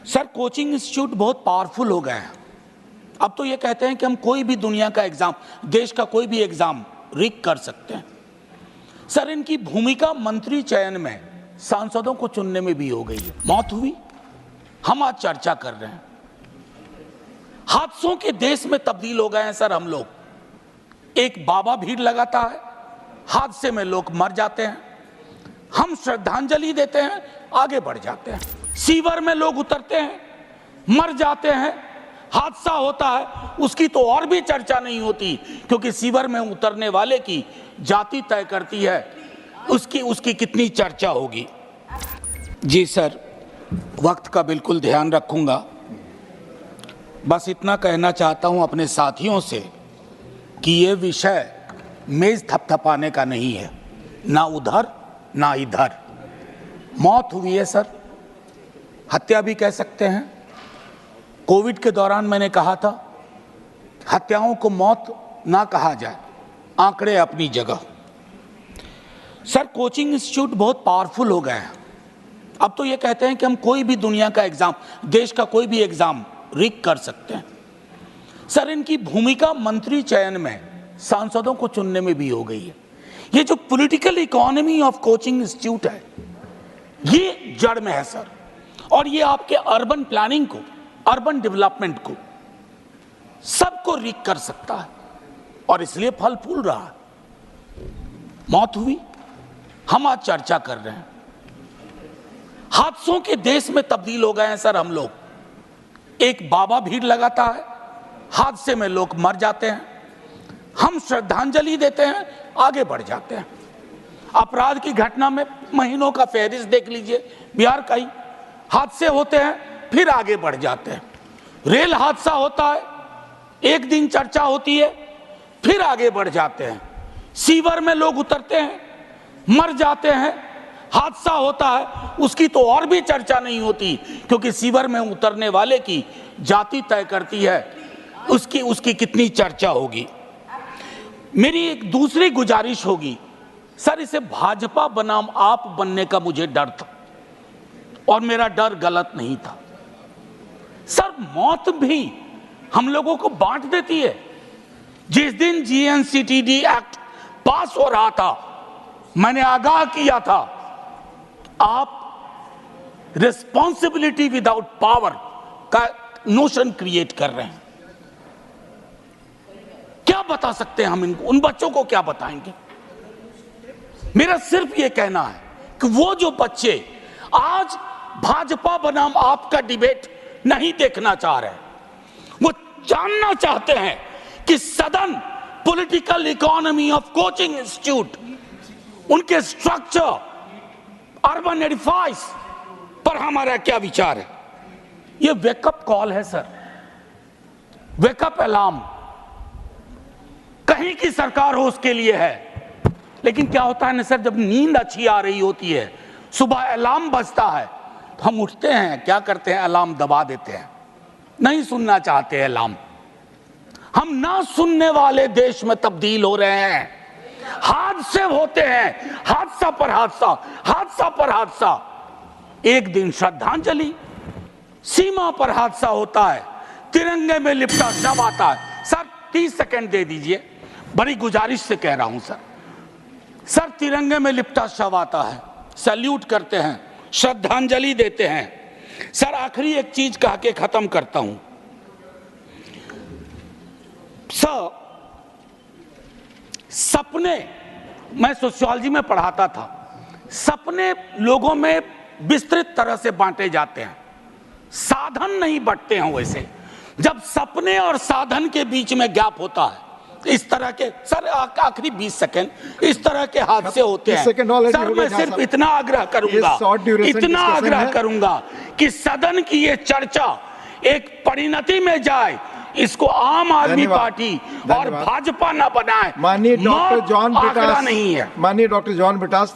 Sir, coaching institute बहुत powerful हो गए हैं। अब तो ये कहते हैं कि हम कोई भी दुनिया का एग्जाम, देश का कोई भी एग्जाम रिग कर सकते हैं। सर, इनकी भूमिका मंत्री चयन में, सांसदों को चुनने में भी हो गई है। मौत हुई, हम आज चर्चा कर रहे हैं। हादसों के देश में तब्दील हो गए हैं सर हम लोग। एक बाबा भीड़ लगाता है, हादसे में लोग मर जाते हैं, हम श्रद्धांजलि देते हैं, आगे बढ़ जाते हैं। सीवर में लोग उतरते हैं, मर जाते हैं, हादसा होता है, उसकी तो और भी चर्चा नहीं होती, क्योंकि सीवर में उतरने वाले की जाति तय करती है उसकी कितनी चर्चा होगी। जी सर, वक्त का बिल्कुल ध्यान रखूंगा। बस इतना कहना चाहता हूं अपने साथियों से कि ये विषय मेज थपथपाने का नहीं है, ना उधर ना इधर। मौत हुई है सर, हत्या भी कह सकते हैं। कोविड के दौरान मैंने कहा था, हत्याओं को मौत ना कहा जाए, आंकड़े अपनी जगह। सर, कोचिंग इंस्टीट्यूट बहुत पावरफुल हो गए हैं। अब तो ये कहते हैं कि हम कोई भी दुनिया का एग्जाम, देश का कोई भी एग्जाम रिग कर सकते हैं। सर, इनकी भूमिका मंत्री चयन में, सांसदों को चुनने में भी हो गई है। ये जो political economy of coaching institute है, ये जड़ में है सर। और ये आपके अर्बन प्लानिंग को, अर्बन डेवलपमेंट को, सबको रिग कर सकता है, और इसलिए फल फूल रहा है। मौत हुई, हम आज चर्चा कर रहे हैं। हादसों के देश में तब्दील हो गए हैं सर हम लोग। एक बाबा भीड़ लगाता है, हादसे में लोग मर जाते हैं, हम श्रद्धांजलि देते हैं, आगे बढ़ जाते हैं। अपराध की घटना में महीनों का फहरिस्त देख लीजिए, बिहार का ही। हादसे होते हैं, फिर आगे बढ़ जाते हैं। रेल हादसा होता है, एक दिन चर्चा होती है, फिर आगे बढ़ जाते हैं। सीवर में लोग उतरते हैं, मर जाते हैं, हादसा होता है, उसकी तो और भी चर्चा नहीं होती, क्योंकि सीवर में उतरने वाले की जाति तय करती है उसकी कितनी चर्चा होगी। मेरी एक दूसरी गुजारिश होगी सर, इसे भाजपा बनाम आप बनने का मुझे डर था, और मेरा डर गलत नहीं था। सर, मौत भी हम लोगों को बांट देती है। जिस दिन GNCTD एक्ट पास हो रहा था, मैंने आगाह किया था, आप रिस्पॉन्सिबिलिटी विदाउट पावर का नोशन क्रिएट कर रहे हैं। क्या बता सकते हैं हम इनको, उन बच्चों को क्या बताएंगे? मेरा सिर्फ ये कहना है कि वो जो बच्चे आज भाजपा बनाम आपका डिबेट नहीं देखना चाह रहे, वो जानना चाहते हैं कि सदन, political economy of coaching institute, उनके स्ट्रक्चर, अर्बन एडिफाइस पर हमारा क्या विचार है। ये वेकअप कॉल है सर, वेकअप अलार्म। कहीं की सरकार हो उसके लिए है, लेकिन क्या होता है ना सर, जब नींद अच्छी आ रही होती है, सुबह अलार्म बजता है, तो हम उठते हैं, क्या करते हैं, अलार्म दबा देते हैं, नहीं सुनना चाहते अलार्म। हम ना सुनने वाले देश में तब्दील हो रहे हैं। हादसे होते हैं, हादसा पर हादसा, हादसा पर हादसा। एक दिन श्रद्धांजलि, सीमा पर हादसा होता है, तिरंगे में लिपटा शव आता है। सर 30 सेकंड दे दीजिए, बड़ी गुजारिश से कह रहा हूं सर। सर, तिरंगे में लिपटा शव आता है, सैल्यूट करते हैं, श्रद्धांजलि देते हैं। सर, आखिरी एक चीज कह के खत्म करता हूं सर। सपने, मैं सोशियोलॉजी में पढ़ाता था, सपने लोगों में विस्तृत तरह से बांटे जाते हैं, साधन नहीं बंटते हैं वैसे। जब सपने और साधन के बीच में गैप होता है, इस तरह के सर, आखिरी 20 सेकंड, इस तरह के हादसे होते हैं सर। मैं सिर्फ इतना आग्रह करूंगा कि सदन की ये चर्चा एक परिणति में जाए, इसको आम आदमी पार्टी और भाजपा ना बनाए। माननीय डॉक्टर जॉन ब्रिटास नहीं है। माननीय डॉक्टर जॉन ब्रिटास।